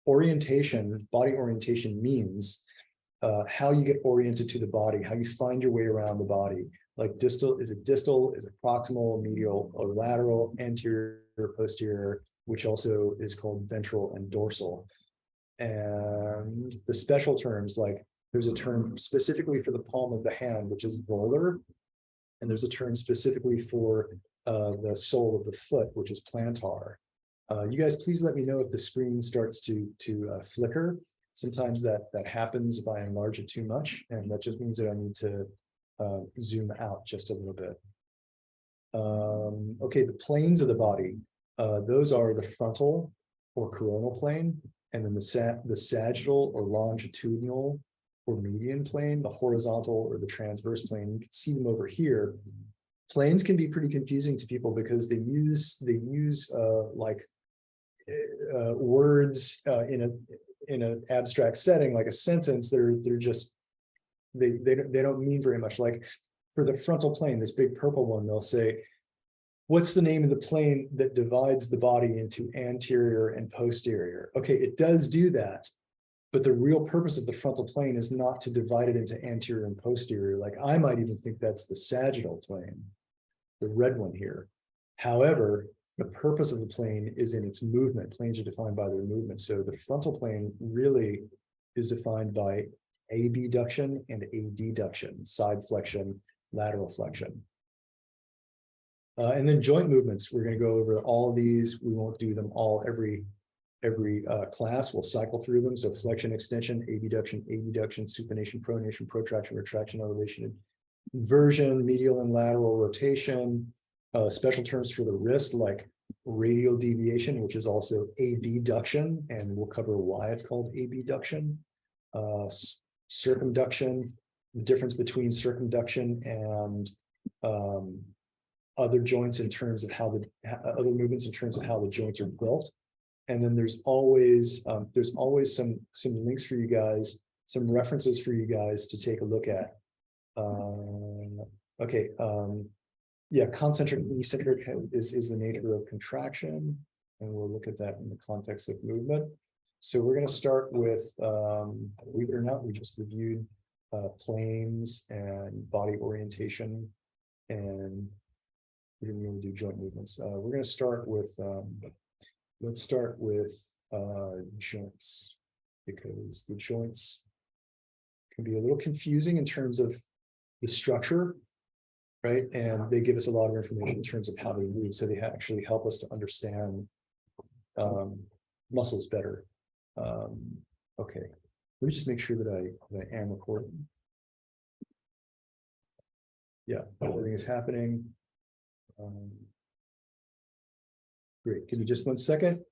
orientation, body orientation means how you get oriented to the body, how you find your way around the body. Like distal, is it proximal, medial, or lateral, anterior, posterior, which also is called ventral and dorsal. And the special terms, like there's a term specifically for the palm of the hand, which is volar. And there's a term specifically for the sole of the foot, which is plantar. You guys, please let me know if the screen starts to flicker. Sometimes that happens if I enlarge it too much, and that just means that I need to zoom out just a little bit. Okay, the planes of the body, those are the frontal or coronal plane, and then the sagittal or longitudinal or median plane, the horizontal or the transverse plane. You can see them over here. Planes can be pretty confusing to people because they use words in an abstract setting, like a sentence. They're just they don't mean very much. Like for the frontal plane, this big purple one, they'll say, what's the name of the plane that divides the body into anterior and posterior? Okay, it does do that, but the real purpose of the frontal plane is not to divide it into anterior and posterior. Like I might even think that's the sagittal plane, the red one here. However, the purpose of the plane is in its movement. Planes are defined by their movement. So the frontal plane really is defined by abduction and adduction, side flexion, lateral flexion. And then joint movements, we're going to go over all of these. We won't do them all every class. We'll cycle through them. So flexion, extension, abduction, supination, pronation, protraction, retraction, elevation, inversion, medial and lateral rotation. Special terms for the wrist, like radial deviation, which is also abduction, and we'll cover why it's called abduction. Circumduction, the difference between circumduction and other joints in terms of how other movements in terms of how the joints are built. And then there's always some links for you guys, some references for you guys to take a look at. Okay. Yeah, concentric and eccentric is the nature of contraction, and we'll look at that in the context of movement. So we're going to start with, believe it or not, we just reviewed planes and body orientation, and we didn't really do joint movements. We're going to start with, let's start with joints, because the joints can be a little confusing in terms of the structure, right? And they give us a lot of information in terms of how they move. So they actually help us to understand muscles better. Okay, let me just make sure that I am recording. Yeah, everything is happening. Great, give me just 1 second.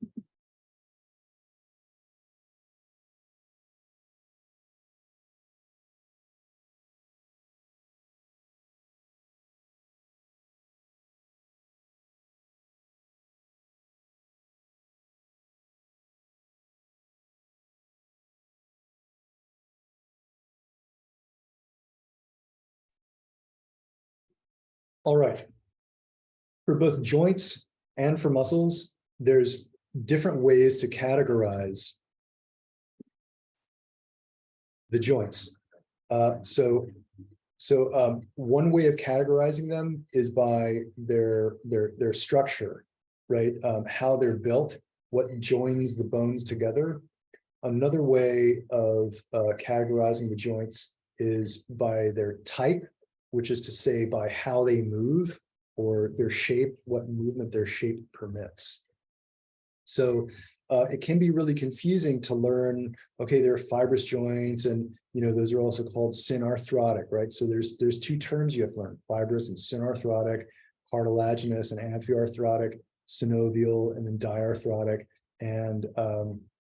All right. For both joints and for muscles, there's different ways to categorize the joints. So one way of categorizing them is by their structure, right? How they're built, what joins the bones together. Another way of categorizing the joints is by their type, which is to say by how they move, or their shape, what movement their shape permits. So it can be really confusing to learn, okay, there are fibrous joints, and those are also called synarthrotic, right? So there's 2 terms you have to learn: fibrous and synarthrotic, cartilaginous and amphiarthrotic, synovial and then diarthrotic. And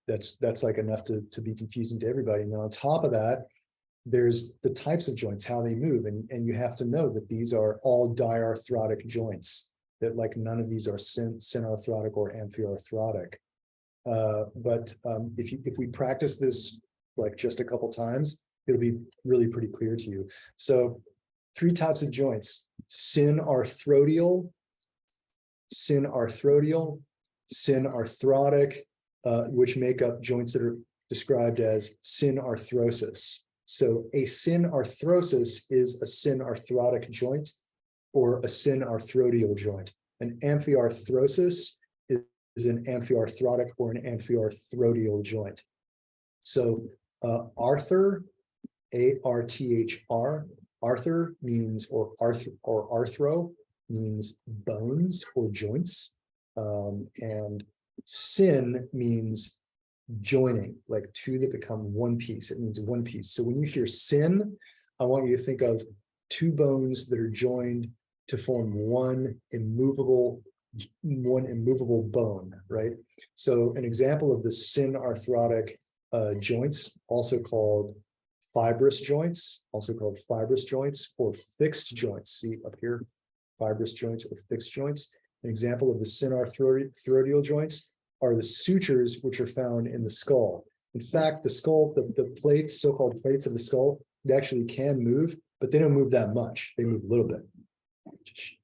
that's like enough to be confusing to everybody. And then on top of that, there's the types of joints, how they move, and you have to know that these are all diarthrotic joints, that like none of these are synarthrotic or amphiarthrotic. But if we practice this like just a couple times, it'll be really pretty clear to you. So 3 types of joints: synarthrodial, synarthrotic, which make up joints that are described as synarthrosis. So a synarthrosis is a synarthrotic joint or a synarthrodial joint. An amphiarthrosis is an amphiarthrotic or an amphiarthrodial joint. So arthur, A-R-T-H-R, arthur means, or arthro means bones or joints. And syn means joining, like two that become one piece. It means one piece. So when you hear syn, I want you to think of two bones that are joined to form one immovable bone, right? So an example of the synarthrotic joints, also called fibrous joints, or fixed joints. See up here, fibrous joints or fixed joints. An example of the synarthrodial joints are the sutures which are found in the skull. In fact, the skull, the plates, so-called plates of the skull, they actually can move, but they don't move that much. They move a little bit. Just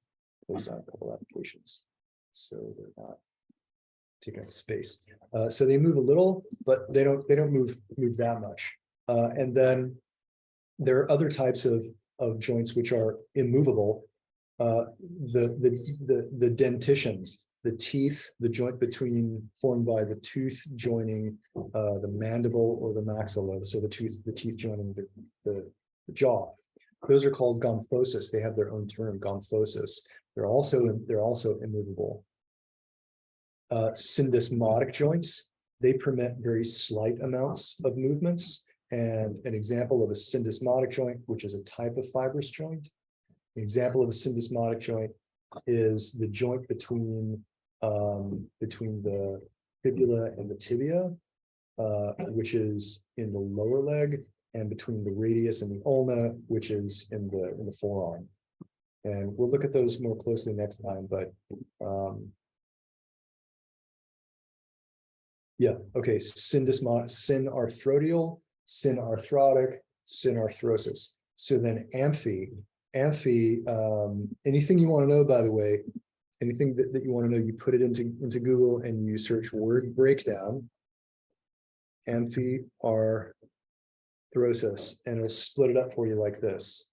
close down a couple applications so they're not taking up space. So they move a little, but they don't move that much. And then there are other types of joints which are immovable. The dentitions, the teeth, the joint formed by the tooth joining the mandible or the maxilla, so the teeth joining the jaw. Those are called gomphosis. They have their own term, gomphosis. They're also immovable. Syndesmotic joints, they permit very slight amounts of movements. And an example of a syndesmotic joint, which is a type of fibrous joint. An example of a syndesmotic joint is the joint between the fibula and the tibia, which is in the lower leg, and between the radius and the ulna, which is in the forearm. And we'll look at those more closely next time, but yeah, okay, synarthrodial, synarthrotic, synarthrosis. So then anything you want to know, by the way, anything that you want to know, you put it into Google and you search word breakdown, amphiarthrosis, and it'll split it up for you like this,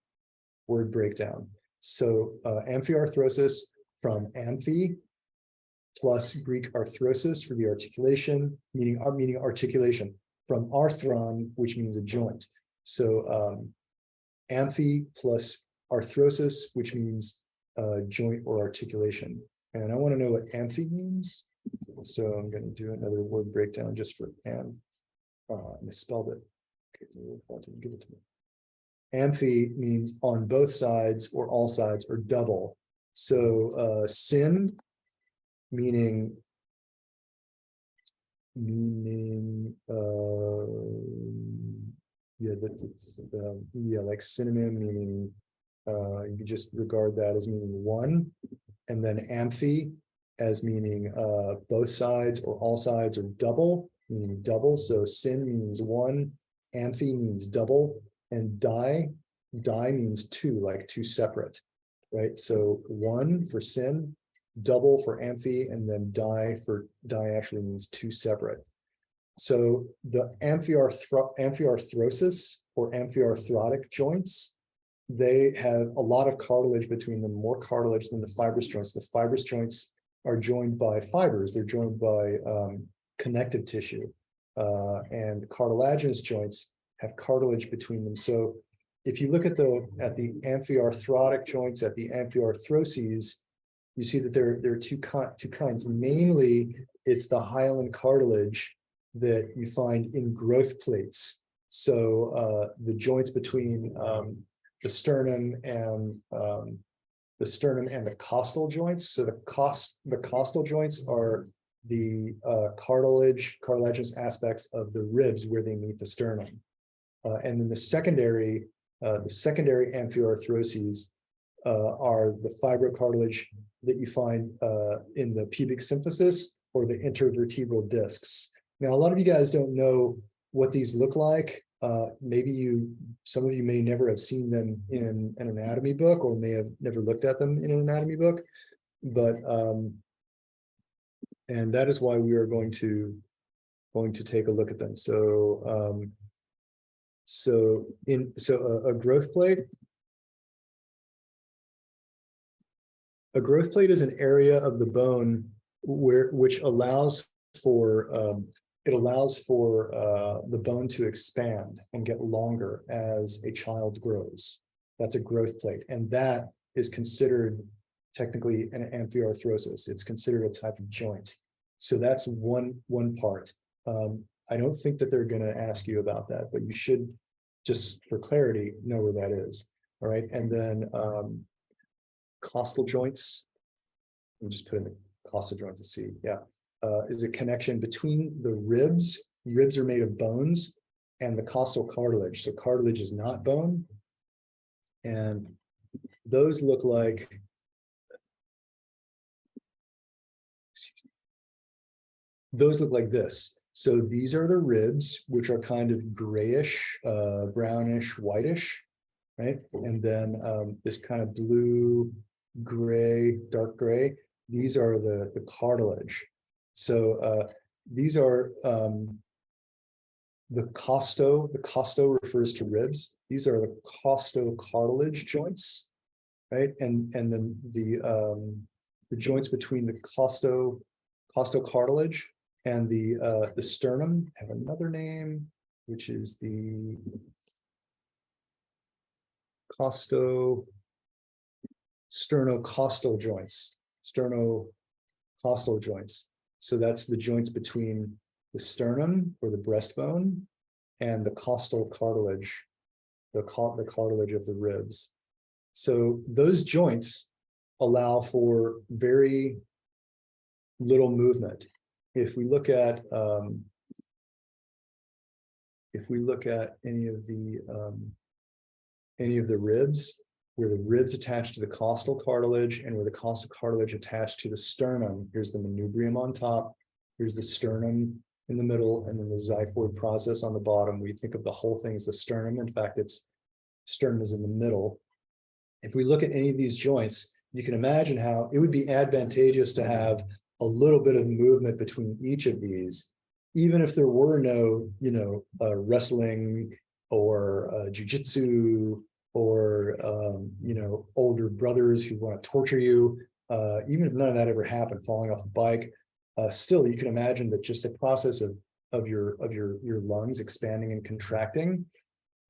word breakdown. So amphiarthrosis, from amphi plus Greek arthrosis for the articulation, meaning articulation, from arthron, which means a joint. So amphi plus arthrosis, which means joint or articulation. And I want to know what amphi means. So I'm going to do another word breakdown just for I misspelled it. Okay, didn't give it to me. Amphi means on both sides or all sides or double. So syn meaning like synonym, meaning you could just regard that as meaning one, and then amphi as meaning both sides or all sides or double, meaning double. So syn means one, amphi means double, and di means two, like two separate, right? So one for syn, double for amphi, and then di actually means two separate. So the amphiarthrosis or amphiarthrotic joints, they have a lot of cartilage between them, more cartilage than the fibrous joints. The fibrous joints are joined by fibers. They're joined by connective tissue, and cartilaginous joints have cartilage between them. So if you look at the amphiarthrotic joints, at the amphiarthroses, you see that there are two kinds. Mainly, it's the hyaline cartilage that you find in growth plates. So the joints between the sternum and the costal joints. So the costal joints are the cartilaginous aspects of the ribs where they meet the sternum. And then the secondary amphiarthroses are the fibrocartilage that you find in the pubic symphysis or the intervertebral discs. Now, a lot of you guys don't know what these look like. Some of you may never have seen them in an anatomy book, or may have never looked at them in an anatomy book. But and that is why we are going to going to take a look at them. So a growth plate. A growth plate is an area of the bone which allows for the bone to expand and get longer as a child grows. That's a growth plate, and that is considered technically an amphiarthrosis. It's considered a type of joint. So that's one part. I don't think that they're going to ask you about that, but you should, just for clarity, know where that is. All right, and then costal joints. Let me just put in the costal joints to see. Yeah, is a connection between the ribs. Ribs are made of bones, and the costal cartilage. So cartilage is not bone, and those look like. Those look like this. So these are the ribs, which are kind of grayish, brownish, whitish, right? And then this kind of blue, gray, dark gray. These are the cartilage. So these are the costo. The costo refers to ribs. These are the costocartilage joints, right? And then the joints between the costocartilage and the sternum have another name, which is the sternocostal joints. Sternocostal joints. So that's the joints between the sternum or the breastbone and the costal cartilage, the cartilage of the ribs. So those joints allow for very little movement. If we look at any of the ribs, where the ribs attach to the costal cartilage and where the costal cartilage attached to the sternum, here's the manubrium on top, here's the sternum in the middle, and then the xiphoid process on the bottom. We think of the whole thing as the sternum. In fact, sternum is in the middle. If we look at any of these joints, you can imagine how it would be advantageous to have a little bit of movement between each of these, even if there were no, wrestling or jujitsu or, older brothers who want to torture you. Even if none of that ever happened, falling off a bike, still you can imagine that just the process of your lungs expanding and contracting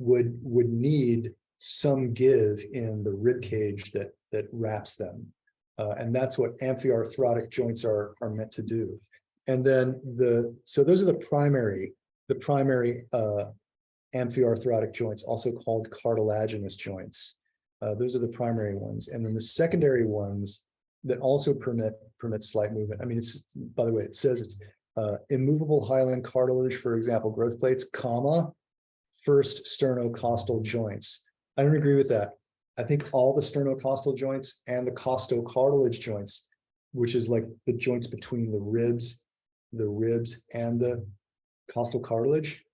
would need some give in the rib cage that wraps them. And that's what amphiarthrotic joints are meant to do. And then so those are the primary amphiarthrotic joints, also called cartilaginous joints. Those are the primary ones. And then the secondary ones that also permit slight movement. I mean, by the way, it says it's immovable hyaline cartilage, for example, growth plates, first sternocostal joints. I don't agree with that. I think all the sternocostal joints and the costocartilage joints, which is like the joints between the ribs and the costal cartilage,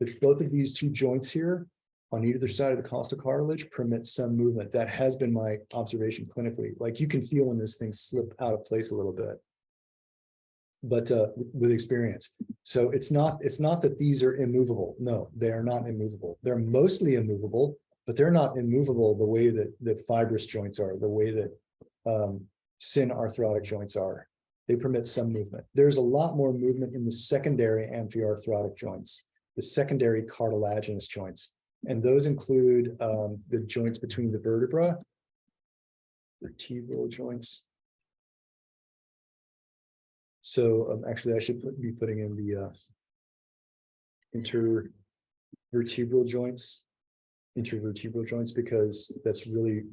that both of these two joints here on either side of the costal cartilage permit some movement. That has been my observation clinically. Like you can feel when those things slip out of place a little bit, but with experience. So it's not that these are immovable. No, they are not immovable. They're mostly immovable, but they're not immovable the way that fibrous joints are, the way that synarthrotic joints are. They permit some movement. There's a lot more movement in the secondary amphiarthrotic joints, the secondary cartilaginous joints. And those include the joints between the vertebra, vertebral joints. So actually I should be putting in the intervertebral joints, because that's really,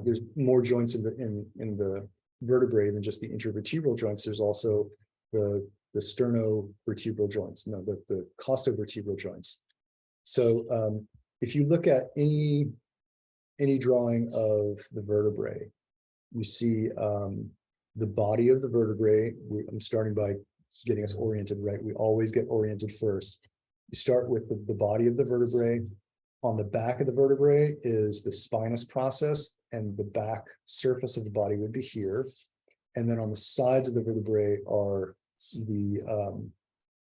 there's more joints in the vertebrae than just the intervertebral joints. There's also the sternovertebral joints, no, the costovertebral joints. So if you look at any drawing of the vertebrae, you see the body of the vertebrae. I'm starting by getting us oriented, right? We always get oriented first. You start with the body of the vertebrae. On the back of the vertebrae is the spinous process, and the back surface of the body would be here. And then on the sides of the vertebrae are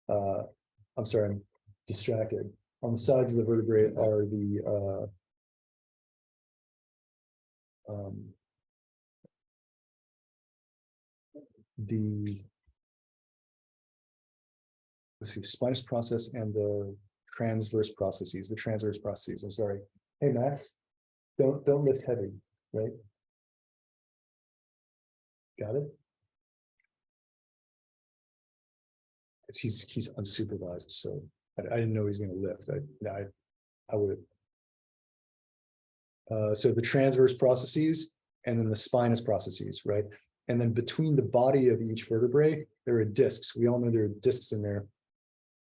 I'm sorry, I'm distracted. On the sides of the vertebrae are the let's see, spinous process and the transverse processes. The transverse processes. I'm sorry. Hey Max, don't lift heavy, right? Got it. He's unsupervised, so I didn't know he was going to lift. I would. So the transverse processes and then the spinous processes, right? And then between the body of each vertebrae, there are discs. We all know there are discs in there.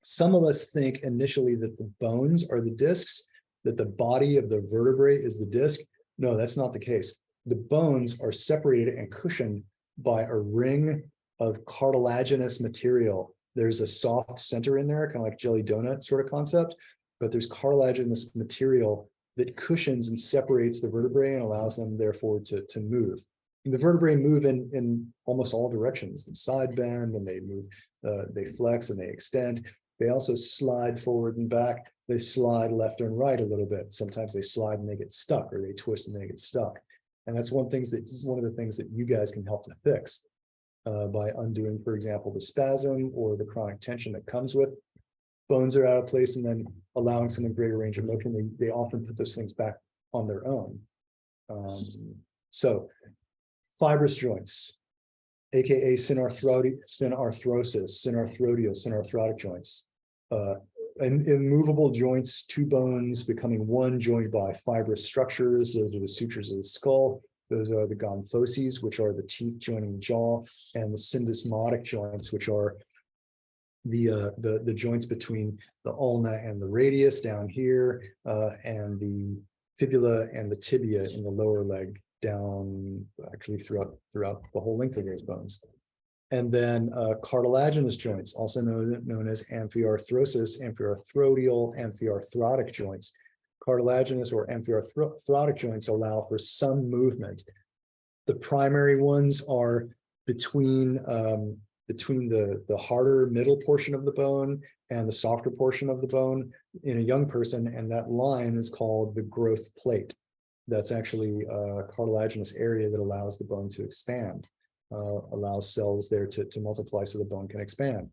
Some of us think initially that the bones are the discs, that the body of the vertebrae is the disc. No, that's not the case. The bones are separated and cushioned by a ring of cartilaginous material. There's a soft center in there, kind of like jelly donut sort of concept, but there's cartilaginous material that cushions and separates the vertebrae and allows them therefore to move. And the vertebrae move in almost all directions. They side bend and they move, they flex and they extend. They also slide forward and back. They slide left and right a little bit. Sometimes they slide and they get stuck, or they twist and they get stuck. And that's one of the things that you guys can help to fix by undoing, for example, the spasm or the chronic tension that comes with bones are out of place, and then allowing some greater range of motion. They often put those things back on their own. So fibrous joints, aka synarthrosis, synarthrotic joints, and immovable joints, two bones becoming one, joined by fibrous structures. Those are the sutures of the skull. Those are the gomphoses, which are the teeth joining the jaw, and the syndesmotic joints, which are the joints between the ulna and the radius down here, and the fibula and the tibia in the lower leg down actually throughout the whole length of those bones. And then cartilaginous joints, also known as amphiarthrosis, amphiarthrodial, amphiarthrotic joints. Cartilaginous or amphiarthrotic joints allow for some movement. The primary ones are between the harder middle portion of the bone and the softer portion of the bone in a young person, and that line is called the growth plate. That's actually a cartilaginous area that allows the bone to expand, allows cells there to multiply so the bone can expand.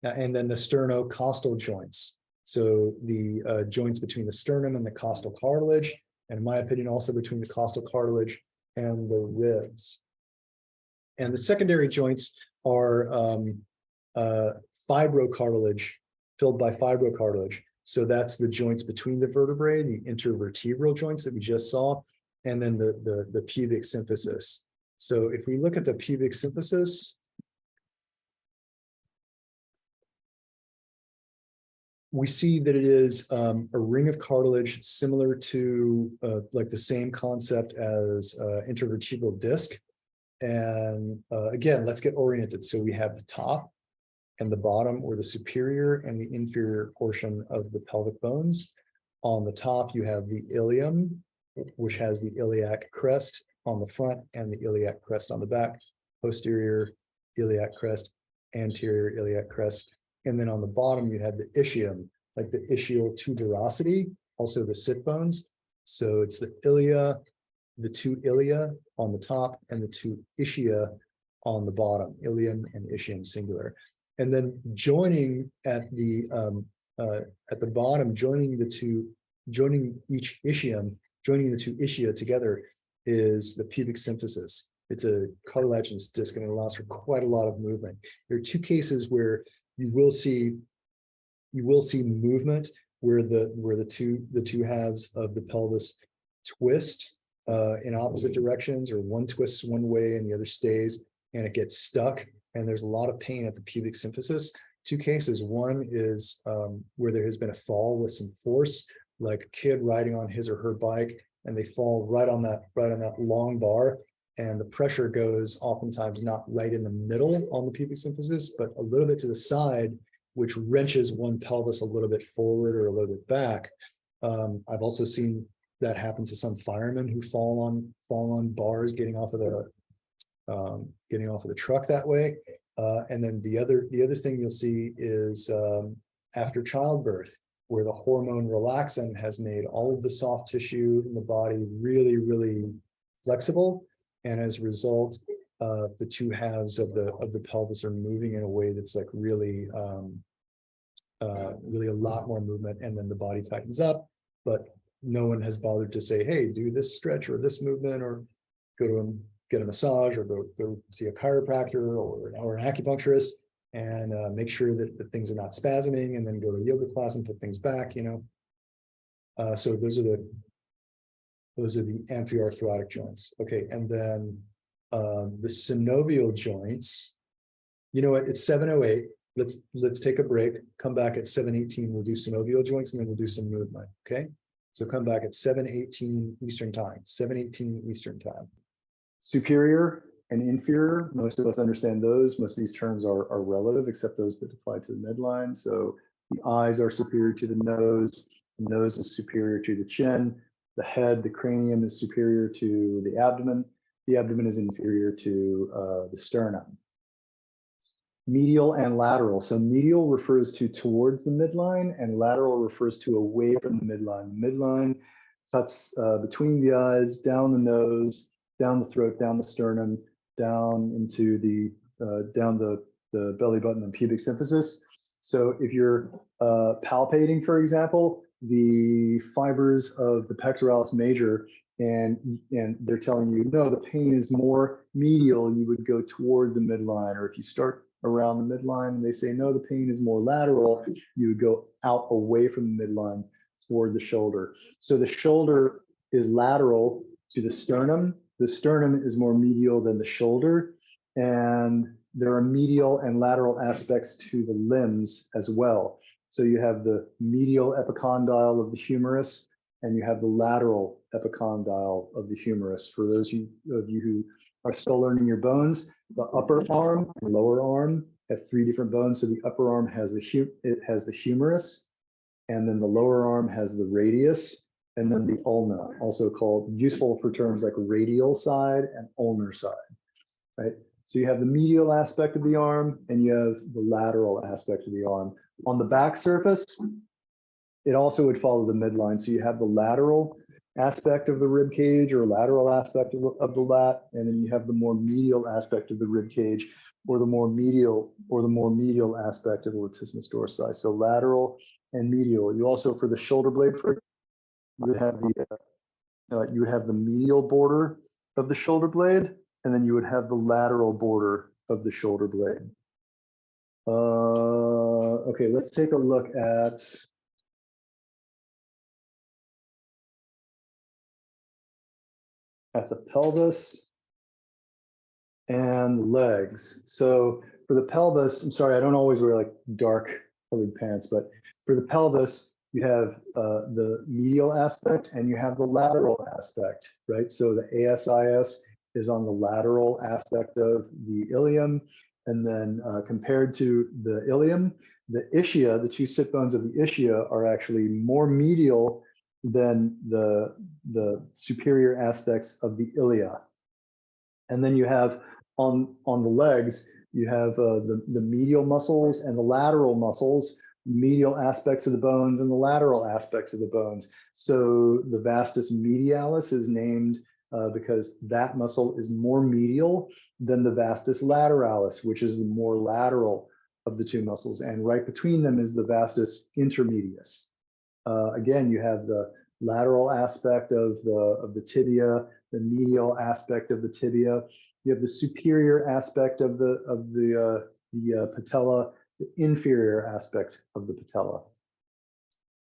And then the sternocostal joints. So the joints between the sternum and the costal cartilage, and in my opinion, also between the costal cartilage and the ribs. And the secondary joints are fibrocartilage, filled by fibrocartilage. So that's the joints between the vertebrae, the intervertebral joints that we just saw, and then the pubic symphysis. So if we look at the pubic symphysis, we see that it is a ring of cartilage similar to like the same concept as intervertebral disc. And again, let's get oriented. So we have the top and the bottom, or the superior and the inferior portion of the pelvic bones. On the top, you have the ilium, which has the iliac crest on the front and the iliac crest on the back, posterior iliac crest, anterior iliac crest. And then on the bottom, you have the ischium, like the ischial tuberosity, also the sit bones. So it's the ilia, the two ilia on the top, and the two ischia on the bottom, ilium and ischium singular. And then joining at the bottom, joining each ischium, joining the two ischia together is the pubic symphysis. It's a cartilaginous disc, and it allows for quite a lot of movement. There are two cases where you will see movement where the two halves of the pelvis twist in opposite directions, or one twists one way and the other stays, and it gets stuck, and there's a lot of pain at the pubic symphysis. Two cases. One is where there has been a fall with some force, like a kid riding on his or her bike, and they fall right on that long bar, and the pressure goes oftentimes not right in the middle on the pubic symphysis, but a little bit to the side, which wrenches one pelvis a little bit forward or a little bit back. I've also seen that happen to some firemen who fall on bars getting off of the truck that way. And then the other thing you'll see is after childbirth, where the hormone relaxin has made all of the soft tissue in the body really, really flexible. And as a result, the two halves of the pelvis are moving in a way that's like really, really a lot more movement, and then the body tightens up. But no one has bothered to say, hey, do this stretch or this movement, or go to get a massage, or go see a chiropractor or an acupuncturist, and make sure that things are not spasming, and then go to a yoga class and put things back, you know. So those are the amphiarthrotic joints. Okay, and then the synovial joints, you know what, it's 7:08. Let's take a break, come back at 7:18. We'll do synovial joints, and then we'll do some movement. Okay, so come back at 7:18 Eastern time, 7:18 Eastern time. Superior and inferior, most of us understand those. Most of these terms are relative, except those that apply to the midline. So the eyes are superior to the nose is superior to the chin, the head, the cranium is superior to the abdomen is inferior to the sternum. Medial and lateral. So medial refers to towards the midline, and lateral refers to away from the midline. Midline cuts between the eyes, down the nose, down the throat, down the sternum, down into the down the belly button and pubic symphysis. So if you're palpating, for example, the fibers of the pectoralis major, and they're telling you, no, the pain is more medial, you would go toward the midline. Or if you start around the midline and they say, no, the pain is more lateral, you would go out away from the midline toward the shoulder. So the shoulder is lateral to the sternum. The sternum is more medial than the shoulder. And there are medial and lateral aspects to the limbs as well. So you have the medial epicondyle of the humerus, and you have the lateral epicondyle of the humerus. For those of you who are still learning your bones, the upper arm and lower arm have 3 different bones. So the upper arm has the humerus, and then the lower arm has the radius, and then the ulna, also called, useful for terms like radial side and ulnar side, right? So you have the medial aspect of the arm, and you have the lateral aspect of the arm. On the back surface, it also would follow the midline. So you have the lateral aspect of the rib cage, or lateral aspect of the lat, and then you have the more medial aspect of the rib cage, or the more medial aspect of the latissimus dorsi. So lateral and medial. You also, for the shoulder blade, you would have the medial border of the shoulder blade, and then you would have the lateral border of the shoulder blade. Okay, let's take a look at the pelvis and legs. So for the pelvis, I'm sorry, I don't always wear like dark colored pants, but for the pelvis, you have the medial aspect and you have the lateral aspect, right? So the ASIS is on the lateral aspect of the ilium. And then compared to the ilium, the ischia, the 2 sit bones of the ischia, are actually more medial than the superior aspects of the ilia. And then you have on the legs, you have the medial muscles and the lateral muscles, medial aspects of the bones and the lateral aspects of the bones. So the vastus medialis is named because that muscle is more medial than the vastus lateralis, which is the more lateral of the 2 muscles. And right between them is the vastus intermedius. Again, you have the lateral aspect of the tibia, the medial aspect of the tibia. You have the superior aspect of the patella, the inferior aspect of the patella.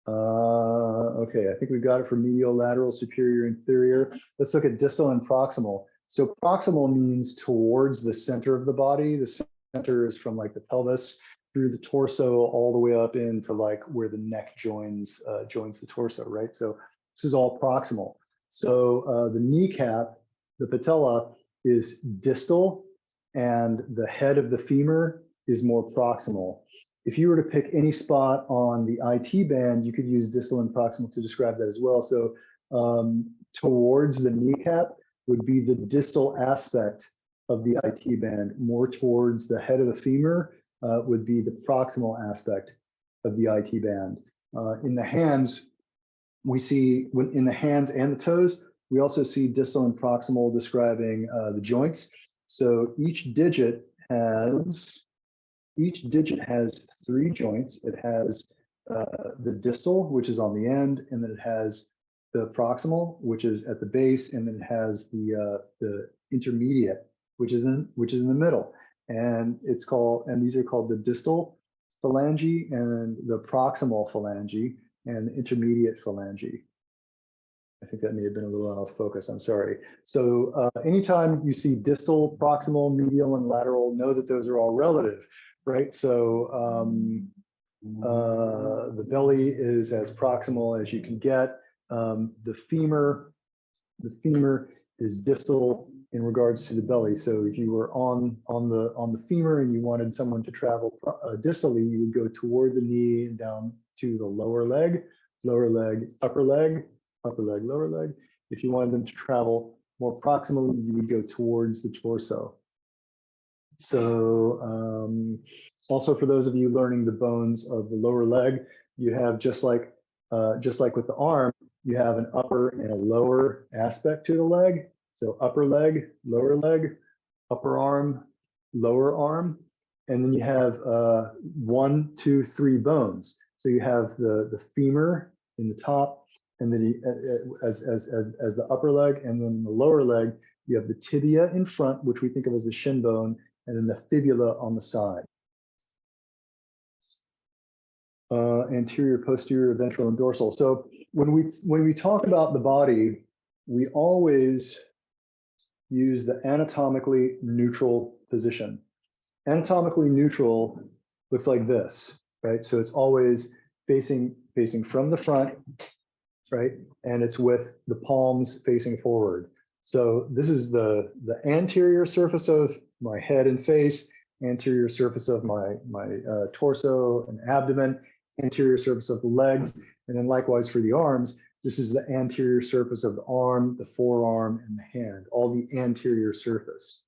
Okay, I think we got it for medial, lateral, superior, inferior. Let's look at distal and proximal. So proximal means towards the center of the body. The center is from like the pelvis through the torso all the way up into like where the neck joins the torso, right? So this is all proximal. So the kneecap, the patella, is distal, and the head of the femur is more proximal. If you were to pick any spot on the IT band, you could use distal and proximal to describe that as well. So towards the kneecap would be the distal aspect of the IT band, more towards the head of the femur, would be the proximal aspect of the IT band. In the hands, we see in the hands and the toes, we also see distal and proximal describing the joints. So each digit has 3 joints. It has the distal, which is on the end, and then it has the proximal, which is at the base, and then it has the intermediate, which is in the middle. And these are called the distal phalange and the proximal phalange and the intermediate phalange. I think that may have been a little out of focus, I'm sorry. So anytime you see distal, proximal, medial, and lateral, know that those are all relative, right? So the belly is as proximal as you can get. The femur is distal in regards to the belly. So if you were on the femur and you wanted someone to travel distally, you would go toward the knee and down to the lower leg, upper leg, lower leg. If you wanted them to travel more proximally, you would go towards the torso. So also for those of you learning the bones of the lower leg, you have just like with the arm, you have an upper and a lower aspect to the leg. So upper leg, lower leg, upper arm, lower arm, and then you have 1, 2, 3 bones. So you have the femur in the top, and then as the upper leg, and then the lower leg, you have the tibia in front, which we think of as the shin bone, and then the fibula on the side. Anterior, posterior, ventral, and dorsal. So when we talk about the body, we always use the anatomically neutral position. Anatomically neutral looks like this, right? So it's always facing from the front, right? And it's with the palms facing forward. So this is the anterior surface of my head and face, anterior surface of my torso and abdomen, anterior surface of the legs, and then likewise for the arms, this is the anterior surface of the arm, the forearm, and the hand, all the anterior surface.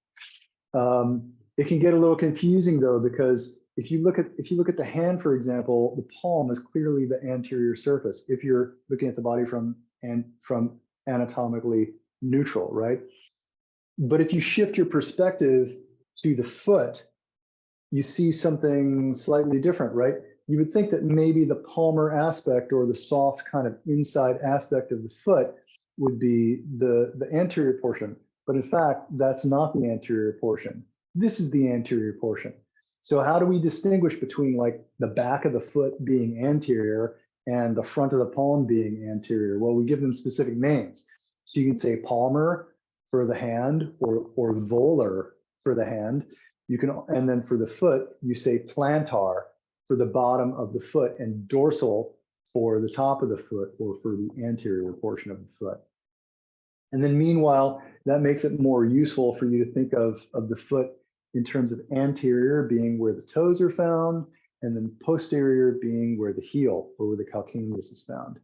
It can get a little confusing though, because if you look at the hand, for example, the palm is clearly the anterior surface if you're looking at the body from anatomically neutral, right? But if you shift your perspective to the foot, you see something slightly different, right? You would think that maybe the palmar aspect or the soft kind of inside aspect of the foot would be the anterior portion. But in fact, that's not the anterior portion. This is the anterior portion. So how do we distinguish between like the back of the foot being anterior and the front of the palm being anterior? Well, we give them specific names. So you can say palmar for the hand or volar for the hand. You can, and then for the foot, you say plantar for the bottom of the foot and dorsal for the top of the foot or for the anterior portion of the foot. And then meanwhile, that makes it more useful for you to think of the foot in terms of anterior being where the toes are found, and then posterior being where the heel or where the calcaneus is found.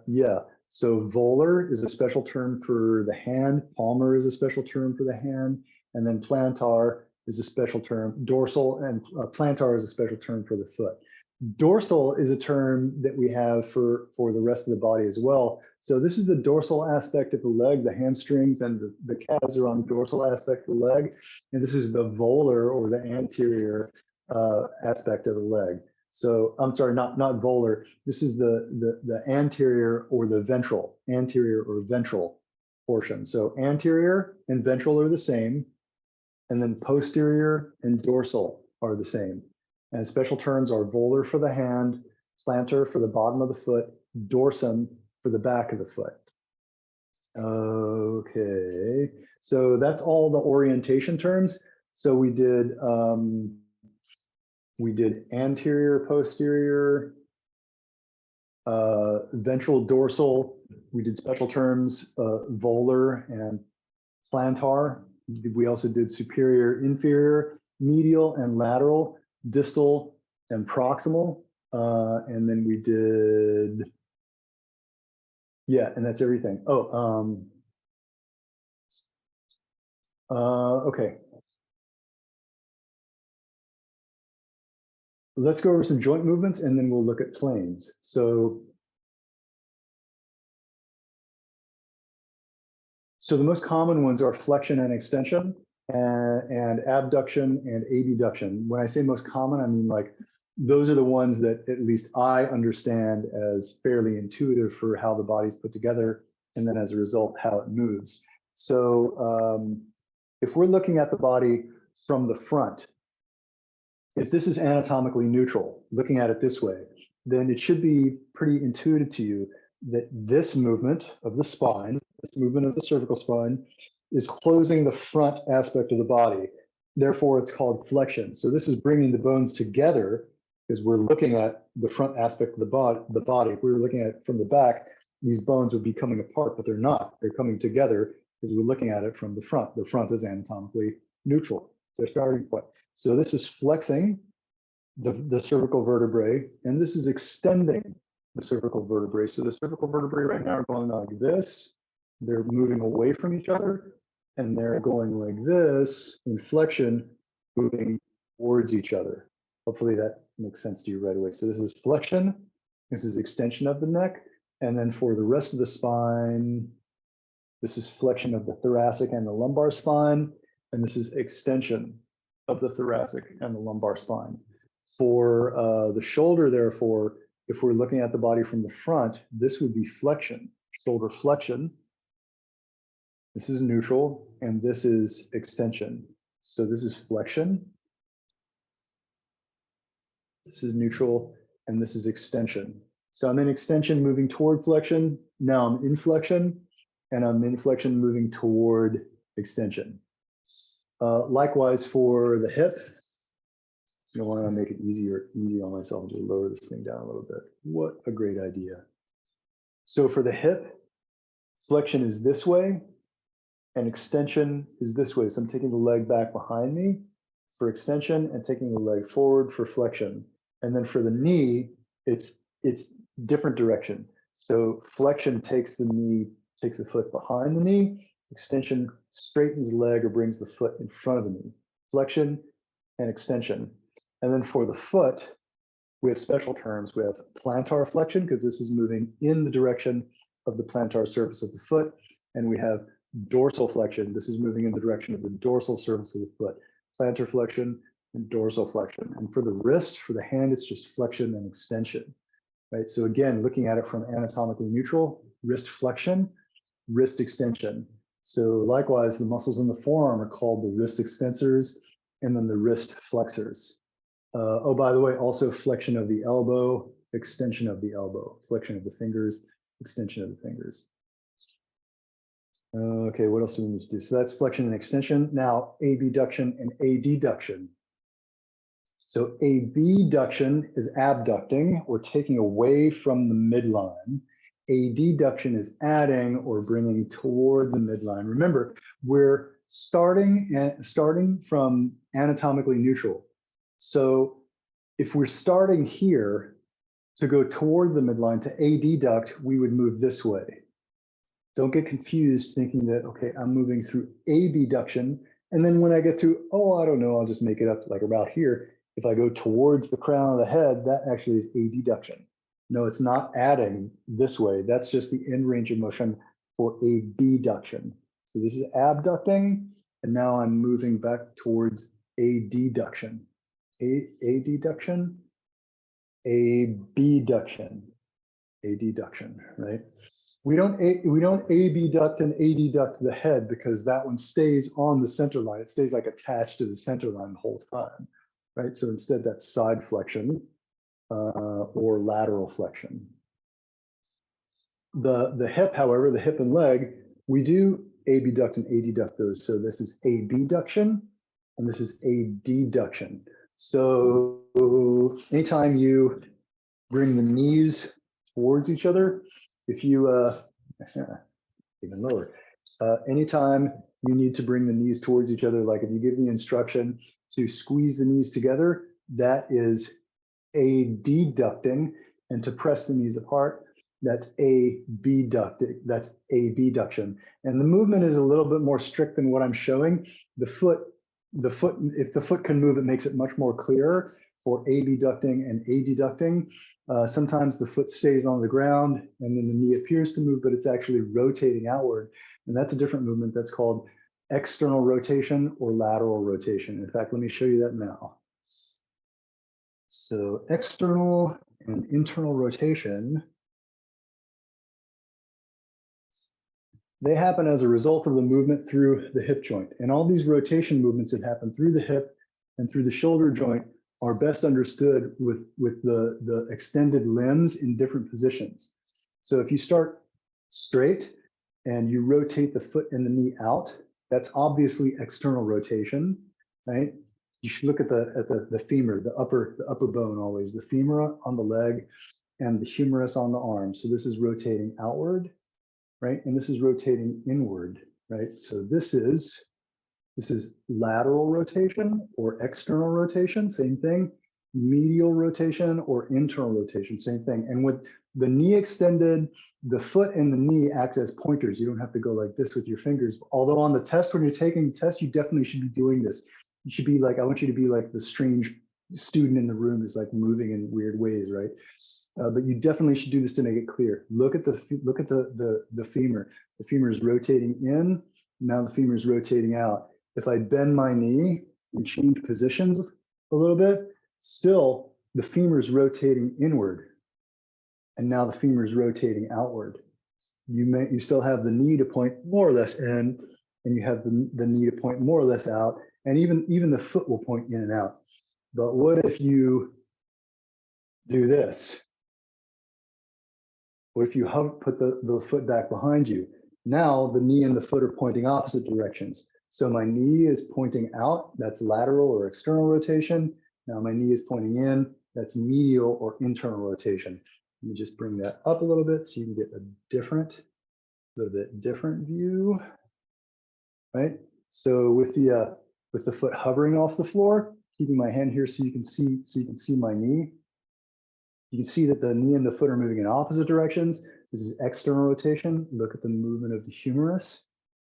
Yeah, so volar is a special term for the hand, palmar is a special term for the hand, and then plantar is a special term, dorsal and plantar is a special term for the foot. Dorsal is a term that we have for the rest of the body as well. So this is the dorsal aspect of the leg, the hamstrings and the calves are on the dorsal aspect of the leg. And this is the volar or the anterior aspect of the leg. So I'm sorry, not volar. This is the anterior or the ventral, anterior or ventral portion. So anterior and ventral are the same. And then posterior and dorsal are the same. And special terms are volar for the hand, plantar for the bottom of the foot, dorsum for the back of the foot. Okay, so that's all the orientation terms. So we did anterior, posterior, ventral, dorsal. We did special terms, volar and plantar. We also did superior, inferior, medial and lateral, distal and proximal. And then we did, yeah, and that's everything. Oh, Okay. Let's go over some joint movements and then we'll look at planes. So the most common ones are flexion and extension and abduction and abduction. When I say most common, I mean like those are the ones that at least I understand as fairly intuitive for how the body's put together, and then as a result, how it moves. So if we're looking at the body from the front, if this is anatomically neutral, looking at it this way, then it should be pretty intuitive to you that this movement of the spine, this movement of the cervical spine, is closing the front aspect of the body. Therefore, it's called flexion. So this is bringing the bones together because we're looking at the front aspect of the body. If we were looking at it from the back, these bones would be coming apart, but they're not. They're coming together because we're looking at it from the front. The front is anatomically neutral. Their starting point. So this is flexing the cervical vertebrae, and this is extending the cervical vertebrae. So the cervical vertebrae right now are going like this. They're moving away from each other, and they're going like this in flexion, moving towards each other. Hopefully that makes sense to you right away. So this is flexion, this is extension of the neck, and then for the rest of the spine, this is flexion of the thoracic and the lumbar spine, and this is extension of the thoracic and the lumbar spine. For the shoulder, therefore, if we're looking at the body from the front, this would be flexion, shoulder flexion. This is neutral, and this is extension. So this is flexion. This is neutral, and this is extension. So I'm in extension moving toward flexion. Now I'm in flexion, and I'm in flexion moving toward extension. Likewise for the hip, you know, want to make it easy on myself to lower this thing down a little bit. What a great idea. So for the hip, flexion is this way, and extension is this way. So I'm taking the leg back behind me for extension and taking the leg forward for flexion. And then for the knee, it's different direction. So flexion takes the knee, takes the foot behind the knee. Extension straightens the leg or brings the foot in front of the knee. Flexion and extension. And then for the foot, we have special terms. We have plantar flexion, because this is moving in the direction of the plantar surface of the foot. And we have dorsal flexion. This is moving in the direction of the dorsal surface of the foot. Plantar flexion and dorsal flexion. And for the wrist, for the hand, it's just flexion and extension, right? So again, looking at it from anatomically neutral, wrist flexion, wrist extension. So likewise, the muscles in the forearm are called the wrist extensors and then the wrist flexors. Oh, by the way, also flexion of the elbow, extension of the elbow, flexion of the fingers, extension of the fingers. Okay, what else do we need to do? So that's flexion and extension. Now, abduction and adduction. So abduction is abducting or taking away from the midline. Adduction is adding or bringing toward the midline. Remember, we're starting from anatomically neutral. So if we're starting here to go toward the midline to adduct, we would move this way. Don't get confused thinking that, okay, I'm moving through abduction. And then when I get to, oh, I don't know, I'll just make it up like about here. If I go towards the crown of the head, that actually is adduction. No, it's not adding this way. That's just the end range of motion for abduction. So this is abducting, and now I'm moving back towards adduction. Adduction, abduction, adduction, right? We don't abduct and adduct the head because that one stays on the center line. It stays like attached to the center line the whole time, right? So instead that's side flexion or lateral flexion. The hip, however, the hip and leg, we do abduct and adduct those. So this is abduction and this is adduction. So anytime you bring the knees towards each other, if you, even lower, anytime you need to bring the knees towards each other, like if you give the instruction to squeeze the knees together, that is adducting, and to press the knees apart, that's abducting. That's abduction. And the movement is a little bit more strict than what I'm showing. The foot, if the foot can move, it makes it much more clear for abducting and adducting. Sometimes the foot stays on the ground and then the knee appears to move, but it's actually rotating outward. And that's a different movement that's called external rotation or lateral rotation. In fact, let me show you that now. So external and internal rotation, they happen as a result of the movement through the hip joint. And all these rotation movements that happen through the hip and through the shoulder joint are best understood with the extended limbs in different positions. So if you start straight and you rotate the foot and the knee out, that's obviously external rotation, right? You should look at the femur, the upper bone always, the femur on the leg and the humerus on the arm. So this is rotating outward, right? And this is rotating inward, right? So this is lateral rotation or external rotation, same thing. Medial rotation or internal rotation, same thing. And with the knee extended, the foot and the knee act as pointers. You don't have to go like this with your fingers. Although on the test, when you're taking the test, you definitely should be doing this. You should be like, I want you to be like the strange student in the room who's like moving in weird ways, right? But you definitely should do this to make it clear. Look at the femur. The femur is rotating in. Now the femur is rotating out. If I bend my knee and change positions a little bit, still the femur is rotating inward. And now the femur is rotating outward. You still have the knee to point more or less in, and you have the knee to point more or less out, and even the foot will point in and out. But what if you do this? What if you put the foot back behind you? Now the knee and the foot are pointing opposite directions. So my knee is pointing out, that's lateral or external rotation. Now my knee is pointing in, that's medial or internal rotation. Let me just bring that up a little bit so you can get a little bit different view, right? So with the foot hovering off the floor, keeping my hand here so you can see my knee. You can see that the knee and the foot are moving in opposite directions. This is external rotation. Look at the movement of the humerus,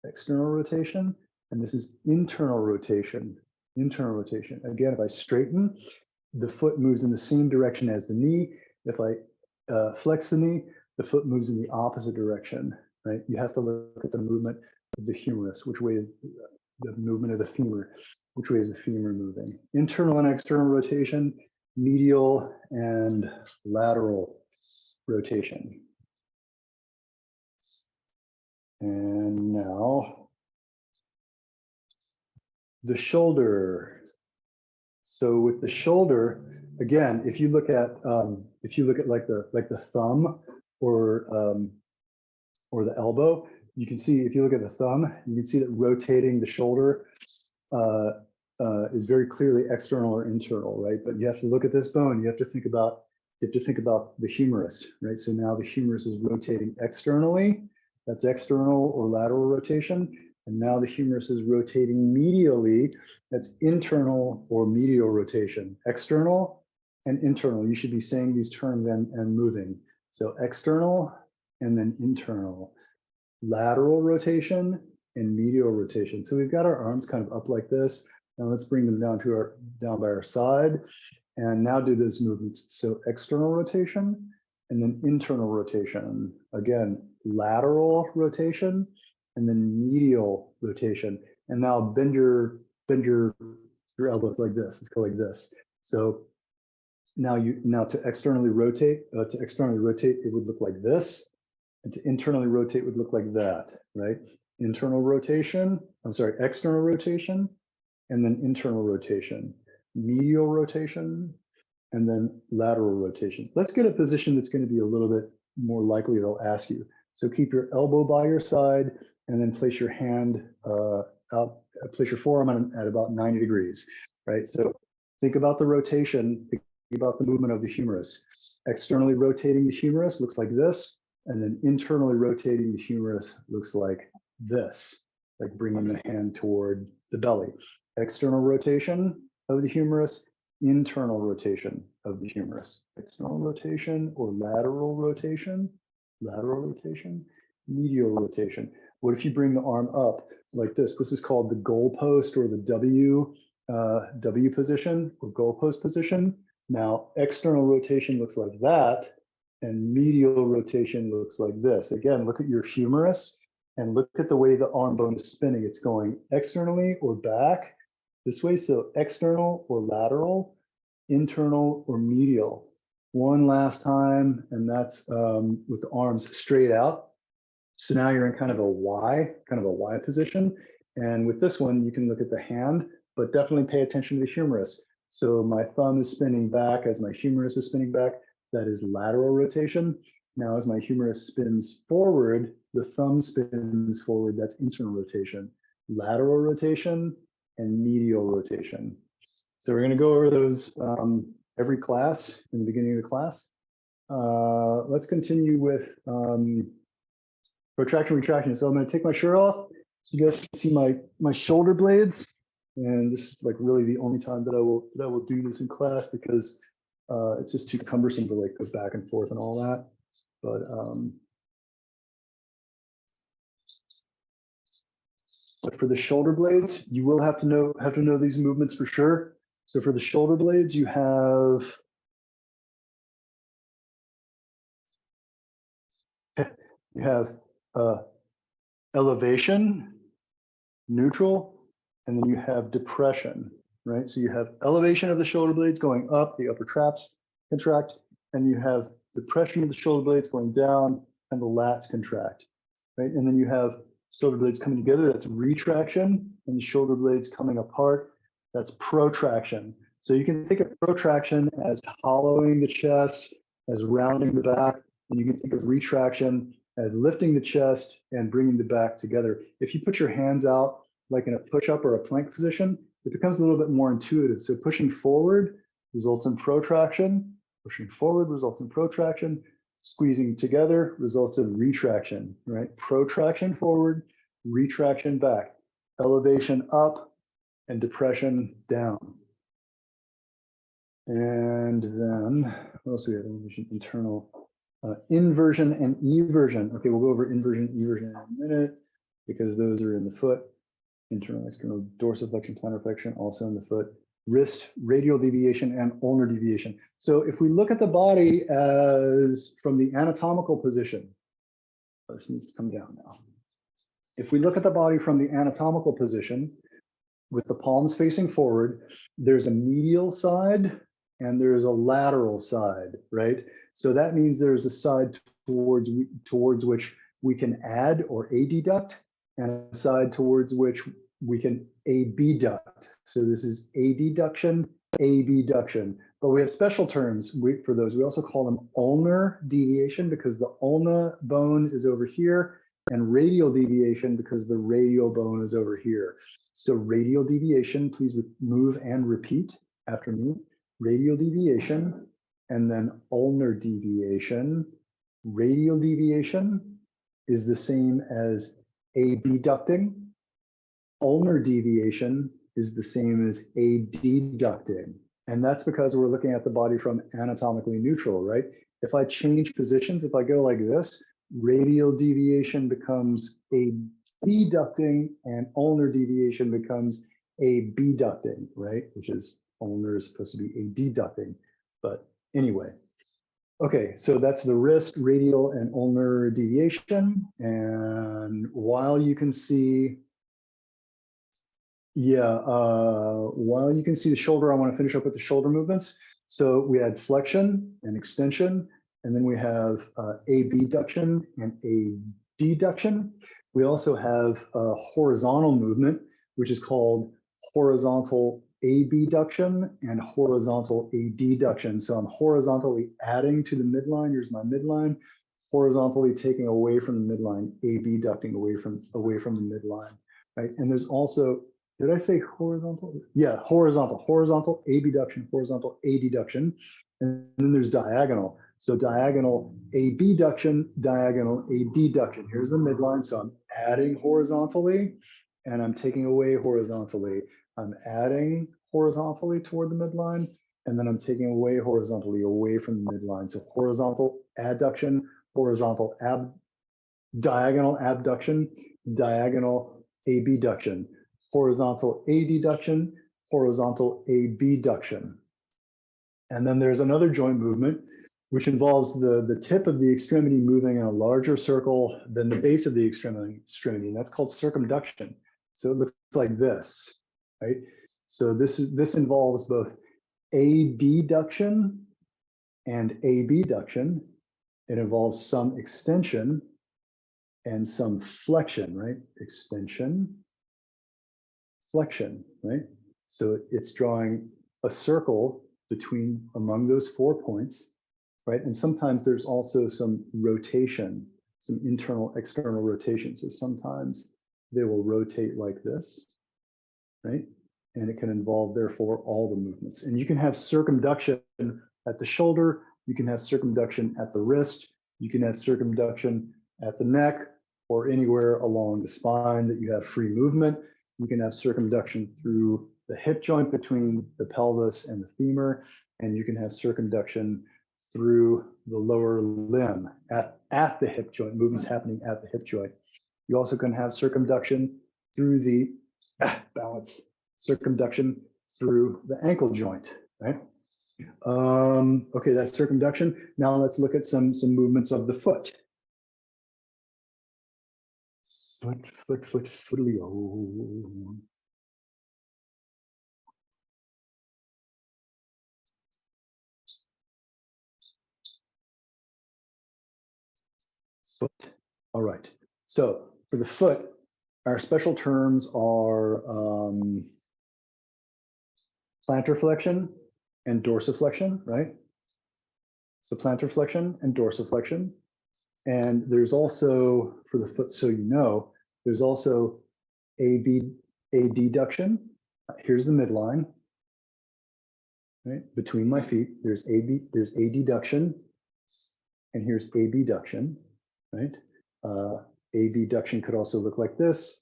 external rotation. And this is internal rotation, internal rotation. Again, if I straighten, the foot moves in the same direction as the knee. If I flex the knee, the foot moves in the opposite direction, right? You have to look at the movement of the humerus, which way is the movement of the femur, which way is the femur moving. Internal and external rotation, medial and lateral rotation. And now the shoulder. So with the shoulder, again, if you look at like the thumb or the elbow, you can see, if you look at the thumb, you can see that rotating the shoulder is very clearly external or internal, right? But you have to look at this bone. You have to think about the humerus, right? So now the humerus is rotating externally. That's external or lateral rotation. And now the humerus is rotating medially. That's internal or medial rotation. External and internal. You should be saying these terms and moving. So external and then internal. Lateral rotation and medial rotation. So we've got our arms kind of up like this. Now let's bring them down by our side and now do those movements. So external rotation and then internal rotation. Again, lateral rotation and then medial rotation. And now bend your elbows like this. Let's go like this. So now to externally rotate, it would look like this. And to internally rotate would look like that, right? External rotation, and then internal rotation, medial rotation, and then lateral rotation. Let's get a position that's going to be a little bit more likely they'll ask you. So keep your elbow by your side and then place your hand out, place your forearm at about 90 degrees, right? So think about the rotation, think about the movement of the humerus. Externally rotating the humerus looks like this. And then internally rotating the humerus looks like this, like bringing the hand toward the belly. External rotation of the humerus, internal rotation of the humerus. External rotation or lateral rotation, lateral rotation, medial rotation. What if you bring the arm up like this? This is called the goalpost or the W position or goalpost position. Now, external rotation looks like that, and medial rotation looks like this. Again, look at your humerus and look at the way the arm bone is spinning. It's going externally or back this way. So external or lateral, internal or medial. One last time, and that's with the arms straight out. So now you're in kind of a Y position. And with this one, you can look at the hand, but definitely pay attention to the humerus. So my thumb is spinning back as my humerus is spinning back. That is lateral rotation. Now, as my humerus spins forward, the thumb spins forward. That's internal rotation, lateral rotation, and medial rotation. So we're going to go over those every class in the beginning of the class. Let's continue with protraction, retraction. So I'm going to take my shirt off so you guys can see my shoulder blades. And this is like really the only time that I will do this in class because it's just too cumbersome to like go back and forth and all that. But for the shoulder blades, you will have to know these movements for sure. So for the shoulder blades, you have elevation, neutral, and then you have depression, right? So you have elevation of the shoulder blades going up, the upper traps contract, and you have depression of the shoulder blades going down, and the lats contract, right? And then you have shoulder blades coming together, that's retraction, and the shoulder blades coming apart, that's protraction. So you can think of protraction as hollowing the chest, as rounding the back, and you can think of retraction as lifting the chest and bringing the back together. If you put your hands out like in a push-up or a plank position, it becomes a little bit more intuitive. So pushing forward results in protraction, pushing forward results in protraction, squeezing together results in retraction, right? Protraction forward, retraction back, elevation up, and depression down. And then, what else do we have? Elevation, internal, inversion and eversion. Okay, we'll go over inversion, eversion in a minute because those are in the foot. Internal, external, dorsiflexion, plantar flexion, also in the foot. Wrist, radial deviation, and ulnar deviation. So if we look at the body as from the anatomical position, this needs to come down now. If we look at the body from the anatomical position, with the palms facing forward, there's a medial side and there's a lateral side, right? So that means there's a side towards which we can add or adduct, and a side towards which we can abduct. So this is adduction, abduction. But we have special terms for those. We also call them ulnar deviation because the ulna bone is over here, and radial deviation because the radial bone is over here. So radial deviation, please move and repeat after me. Radial deviation, and then ulnar deviation. Radial deviation is the same as abducting. Ulnar deviation is the same as adducting. And that's because we're looking at the body from anatomically neutral, right? If I change positions, if I go like this, radial deviation becomes abducting and ulnar deviation becomes abducting, right? Which is ulnar is supposed to be adducting. But anyway, okay, so that's the wrist, radial, and ulnar deviation. And while you can see, while you can see the shoulder, I want to finish up with the shoulder movements. So we had flexion and extension, and then we have abduction and adduction. We also have a horizontal movement, which is called horizontal abduction and horizontal adduction. So I'm horizontally adding to the midline. Here's my midline. Horizontally taking away from the midline, abducting away from the midline, right? And there's also, did I say horizontal? Yeah, horizontal abduction, horizontal adduction, and then there's diagonal. So diagonal abduction, diagonal adduction. Here's the midline. So I'm adding horizontally and I'm taking away horizontally. I'm adding horizontally toward the midline, and then I'm taking away horizontally away from the midline. So horizontal adduction, horizontal diagonal abduction, diagonal abduction, horizontal adduction, horizontal abduction. And then there's another joint movement, which involves the tip of the extremity moving in a larger circle than the base of the extremity, and that's called circumduction. So it looks like this, right? So this involves both adduction and abduction. It involves some extension and some flexion, right? Extension, flexion, right? So it's drawing a circle among those 4 points, right? And sometimes there's also some rotation, some internal, external rotation. So sometimes they will rotate like this, right? And it can involve, therefore, all the movements. And you can have circumduction at the shoulder, you can have circumduction at the wrist, you can have circumduction at the neck, or anywhere along the spine that you have free movement. You can have circumduction through the hip joint between the pelvis and the femur, and you can have circumduction through the lower limb at the hip joint, movements happening at the hip joint. You also can have circumduction through the circumduction through the ankle joint, right? Okay, that's circumduction. Now let's look at some movements of the foot. Foot-lio. Foot. All right. So for the foot, our special terms are plantar flexion and dorsiflexion, right? So plantar flexion and dorsiflexion. And there's also, for the foot, so you know, there's also adduction. Here's the midline, right? Between my feet, there's adduction, and here's abduction, right? Abduction could also look like this.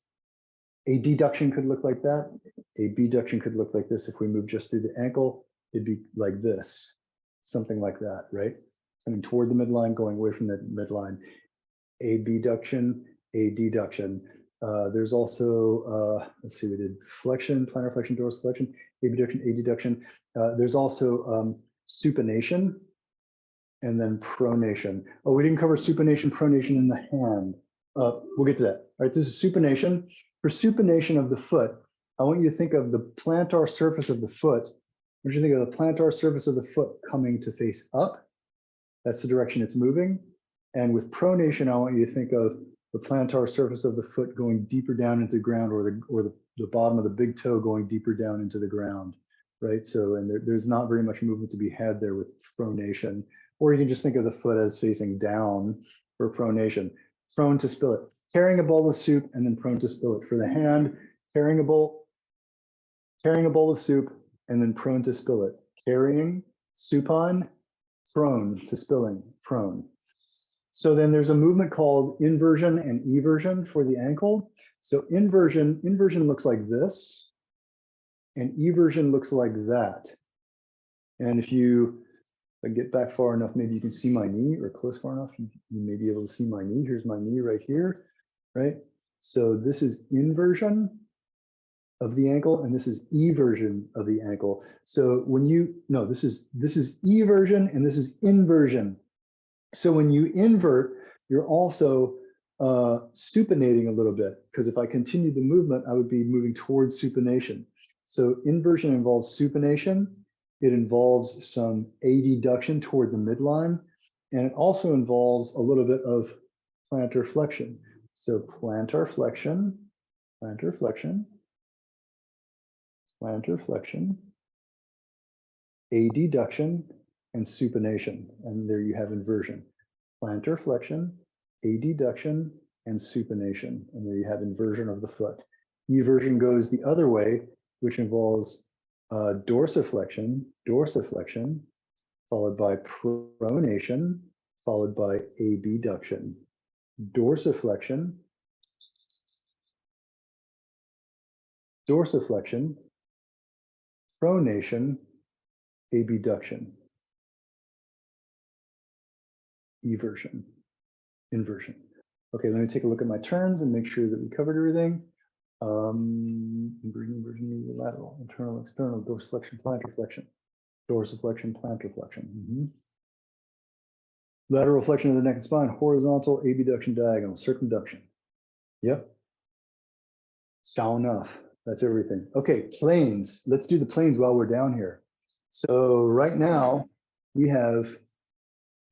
Adduction could look like that. Abduction could look like this. If we move just through the ankle, it'd be like this, something like that, right? Coming toward the midline, going away from the midline. Abduction, adduction. There's also, let's see, we did flexion, plantar flexion, dorsiflexion, abduction, adduction. There's also supination and then pronation. Oh, we didn't cover supination, pronation in the hand. We'll get to that. All right, this is supination. For supination of the foot, I want you to think of the plantar surface of the foot. I want you to think of the plantar surface of the foot coming to face up. That's the direction it's moving. And with pronation, I want you to think of the plantar surface of the foot going deeper down into the ground, or the bottom of the big toe going deeper down into the ground, right? So, and there's not very much movement to be had there with pronation. Or you can just think of the foot as facing down for pronation. Prone to spill it. Carrying a bowl of soup and then prone to spill it. For the hand, carrying a bowl of soup and then prone to spill it. Carrying, supine, prone to spilling, prone. So then there's a movement called inversion and eversion for the ankle. So inversion looks like this, and eversion looks like that. And if I get back far enough, maybe you can see my knee, or close far enough, you may be able to see my knee. Here's my knee right here, right? So this is inversion of the ankle, and this is eversion of the ankle. So when this is eversion and this is inversion. So when you invert, you're also supinating a little bit, because if I continue the movement, I would be moving towards supination. So inversion involves supination. It involves some adduction toward the midline, and it also involves a little bit of plantar flexion. So plantar flexion, plantar flexion, plantar flexion, adduction, and supination. And there you have inversion. Plantar flexion, adduction, and supination. And there you have inversion of the foot. Eversion goes the other way, which involves dorsiflexion, followed by pronation, followed by abduction. Dorsiflexion, pronation, abduction, eversion. inversion. Okay, let me take a look at my turns and make sure that we covered everything. Inversion, medial, lateral, internal, external, dorsiflexion, plantar flexion, dorsiflexion, plantar flexion. Lateral flexion of the neck and spine, horizontal, abduction, diagonal, circumduction. Yep. Sound enough. That's everything. Okay, planes. Let's do the planes while we're down here. So right now we have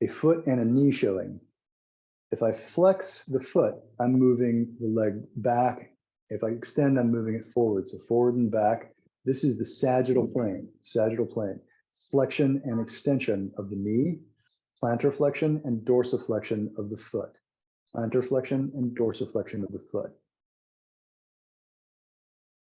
a foot and a knee showing. If I flex the foot, I'm moving the leg back. If I extend, I'm moving it forward. So forward and back. This is the sagittal plane, flexion and extension of the knee, plantar flexion and dorsiflexion of the foot, plantar flexion and dorsiflexion of the foot.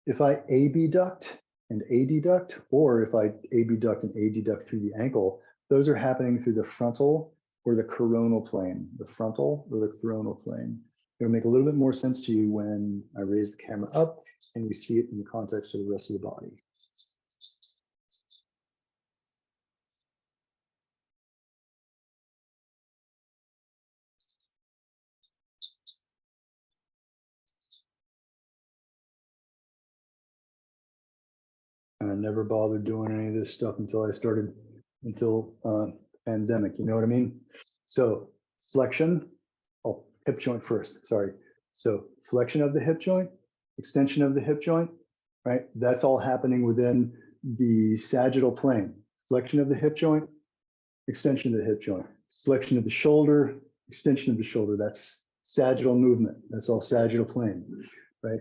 If I abduct and adduct, or if I abduct and adduct through the ankle, those are happening through the frontal or the coronal plane, the frontal or the coronal plane. It'll make a little bit more sense to you when I raise the camera up and you see it in the context of the rest of the body. And I never bothered doing any of this stuff until pandemic, you know what I mean? So flexion, hip joint first, sorry. So flexion of the hip joint, extension of the hip joint, right? That's all happening within the sagittal plane. Flexion of the hip joint, extension of the hip joint. Flexion of the shoulder, extension of the shoulder. That's sagittal movement. That's all sagittal plane, right?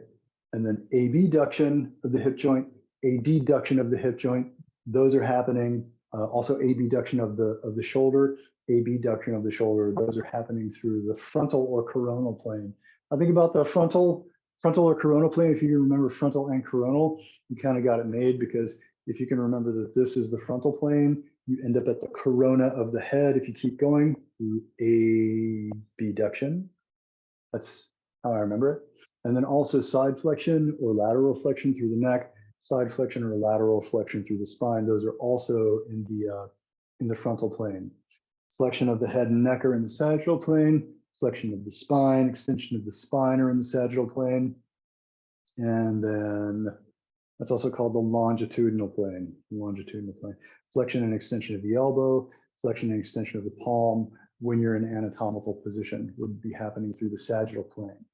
And then abduction of the hip joint, adduction of the hip joint. Those are happening. Also abduction of the shoulder, abduction of the shoulder. Those are happening through the frontal or coronal plane. I think about the frontal or coronal plane. If you can remember frontal and coronal, you kind of got it made, because if you can remember that this is the frontal plane, you end up at the corona of the head. If you keep going through abduction, that's how I remember it. And then also side flexion or lateral flexion through the neck, side flexion or lateral flexion through the spine. Those are also in the frontal plane. Flexion of the head and neck are in the sagittal plane. Flexion of the spine, extension of the spine are in the sagittal plane. And then that's also called the longitudinal plane. Flexion and extension of the elbow, flexion and extension of the palm when you're in anatomical position would be happening through the sagittal plane.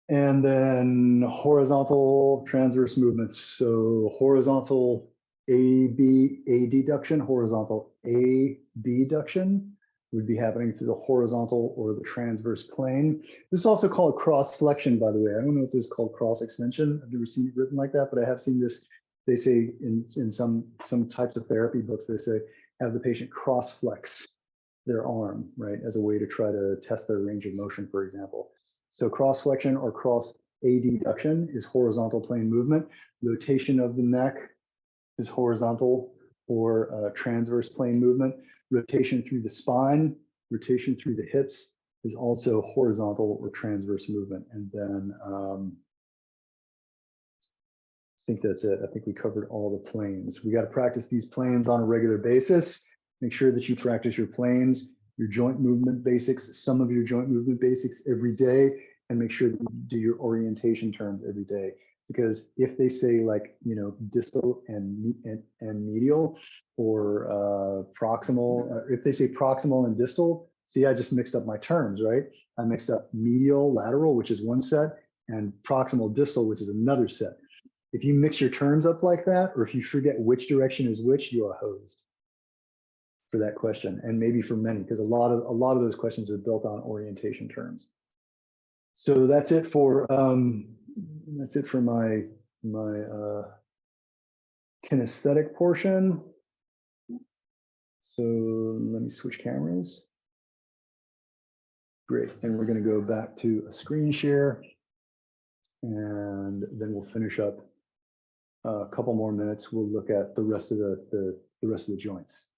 And then horizontal transverse movements. So horizontal adduction, horizontal abduction would be happening through the horizontal or the transverse plane. This is also called cross flexion, by the way. I don't know if this is called cross extension. I've never seen it written like that, but I have seen this. They say in some types of therapy books, they say have the patient cross flex their arm, right, as a way to try to test their range of motion, for example. So cross flexion or cross adduction is horizontal plane movement. Rotation of the neck is horizontal or transverse plane movement. Rotation through the spine, rotation through the hips is also horizontal or transverse movement. And then I think that's it. I think we covered all the planes. We got to practice these planes on a regular basis. Make sure that you practice your planes, your joint movement basics, some of your joint movement basics every day, and make sure that you do your orientation terms every day. Because if they say, like, you know, distal and medial, or proximal, if they say proximal and distal, see, I just mixed up my terms, right? I mixed up medial, lateral, which is one set, and proximal, distal, which is another set. If you mix your terms up like that, or if you forget which direction is which, you are hosed for that question, and maybe for many, because a lot of those questions are built on orientation terms. So that's it for my kinesthetic portion. So let me switch cameras. Great, and we're going to go back to a screen share, and then we'll finish up a couple more minutes. We'll look at the rest of the rest of the joints.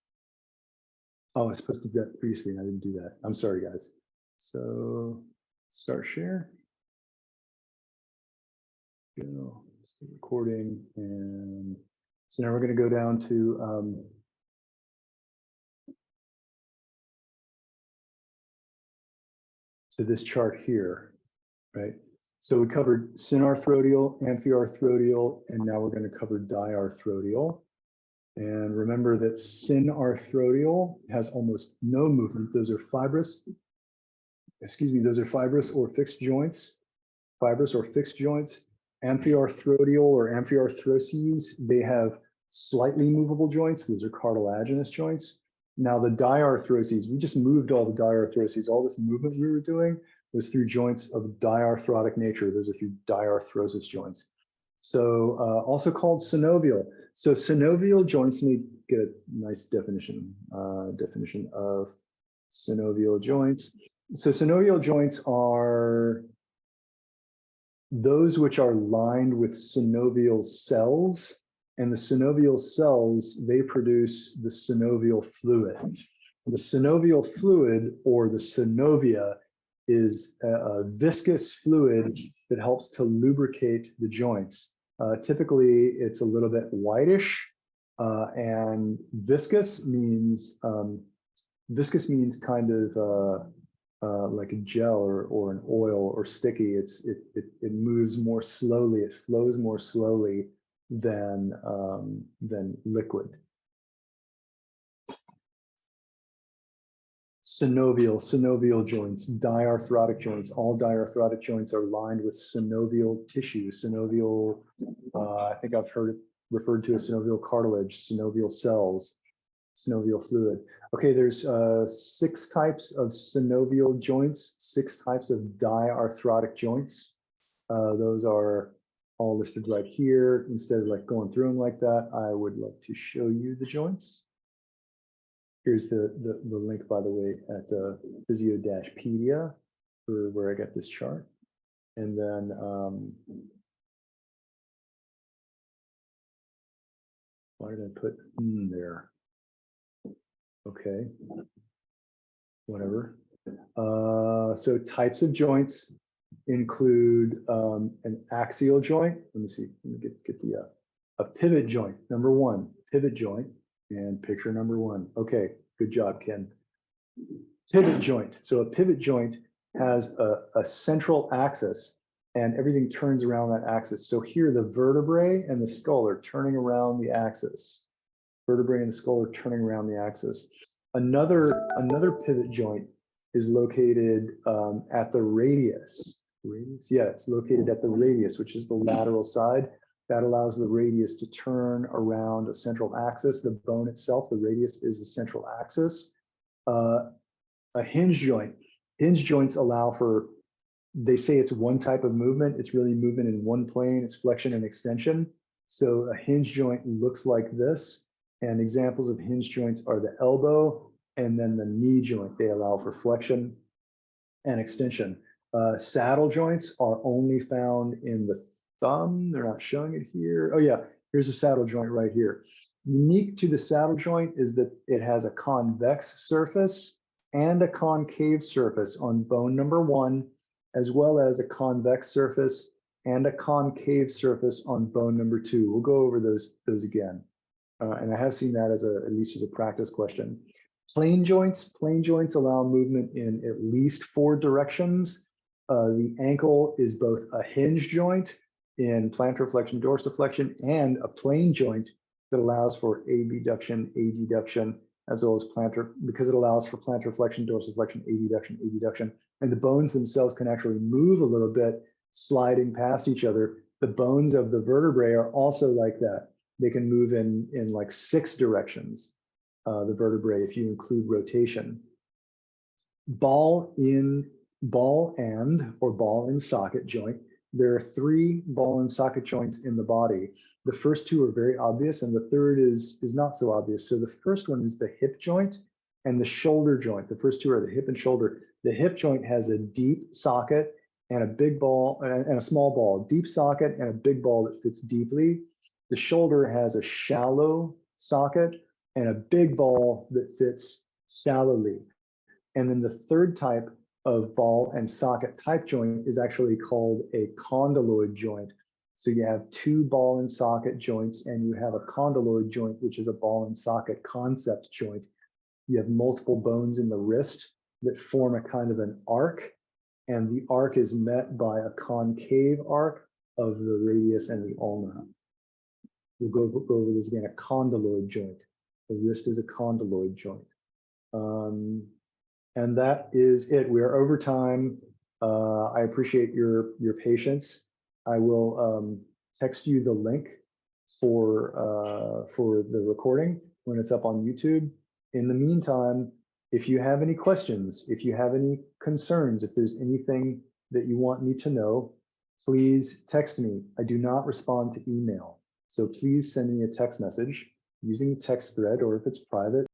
Oh, I was supposed to do that previously, and I didn't do that. I'm sorry, guys. So start share. Go, start recording, and so now we're going to go down to to this chart here, right? So we covered synarthrodial, amphiarthrodial, and now we're going to cover diarthrodial. And remember that synarthrodial has almost no movement. Those are fibrous, those are fibrous or fixed joints, Amphiarthrodial or amphiarthroses, they have slightly movable joints. Those are cartilaginous joints. Now the diarthroses, we just moved all the diarthroses. All this movement we were doing was through joints of diarthrotic nature. Those are through diarthrosis joints. So also called synovial. So synovial joints, let me get a nice definition of synovial joints. So synovial joints are those which are lined with synovial cells, and the synovial cells, they produce the synovial fluid. The synovial fluid, or the synovia, is a viscous fluid that helps to lubricate the joints. Typically, it's a little bit whitish, and viscous means kind of like a gel or an oil or sticky. It moves more slowly. It flows more slowly than liquid. Synovial joints, diarthrotic joints. All diarthrotic joints are lined with synovial tissue. Synovial, I think I've heard it referred to as synovial cartilage, synovial cells, synovial fluid. Okay, there's 6 types of synovial joints, 6 types of diarthrotic joints. Those are all listed right here. Instead of like going through them like that, I would like to show you the joints. Here's the link, by the way, at Physio-Pedia for where I got this chart. And then why did I put there? Okay, whatever. So types of joints include an axial joint. Let me see, let me get the a pivot joint. Number 1, pivot joint, and picture number 1. Okay, good job, Ken. Pivot joint. So a pivot joint has a central axis, and everything turns around that axis. So here the vertebrae and the skull are turning around the axis. Vertebrae and the skull are turning around the axis. Another pivot joint is located at the radius. Yeah, it's located at the radius, which is the lateral side. That allows the radius to turn around a central axis. The bone itself, the radius, is the central axis. A hinge joint. Hinge joints allow for, they say it's one type of movement. It's really movement in one plane. It's flexion and extension. So a hinge joint looks like this. And examples of hinge joints are the elbow and then the knee joint. They allow for flexion and extension. Saddle joints are only found in the thumb. They're not showing it here. Oh yeah, here's a saddle joint right here. Unique to the saddle joint is that it has a convex surface and a concave surface on bone number 1, as well as a convex surface and a concave surface on bone number 2. We'll go over those again. And I have seen that as at least as a practice question. Plane joints allow movement in at least 4 directions. The ankle is both a hinge joint in plantar flexion, dorsiflexion, and a plane joint that allows for abduction, adduction, as well as plantar, because it allows for plantar flexion, dorsiflexion, adduction, and the bones themselves can actually move a little bit, sliding past each other. The bones of the vertebrae are also like that. They can move in like 6 directions, the vertebrae, if you include rotation. Ball and socket joint. There are 3 ball and socket joints in the body. The first 2 are very obvious, and the third is not so obvious. So the first one is the hip joint and the shoulder joint. The first 2 are the hip and shoulder. The hip joint has a deep socket and a big ball and a small ball, deep socket and a big ball that fits deeply. The shoulder has a shallow socket and a big ball that fits shallowly. And then the third type of ball and socket type joint is actually called a condyloid joint. So you have 2 ball and socket joints, and you have a condyloid joint, which is a ball and socket concept joint. You have multiple bones in the wrist that form a kind of an arc, and the arc is met by a concave arc of the radius and the ulna. We'll go over this again, a condyloid joint. The wrist is a condyloid joint. And that is it. We are over time. I appreciate your patience. I will text you the link for the recording when it's up on YouTube. In the meantime, if you have any questions, if you have any concerns, if there's anything that you want me to know, please text me. I do not respond to email. So please send me a text message using the text thread, or if it's private,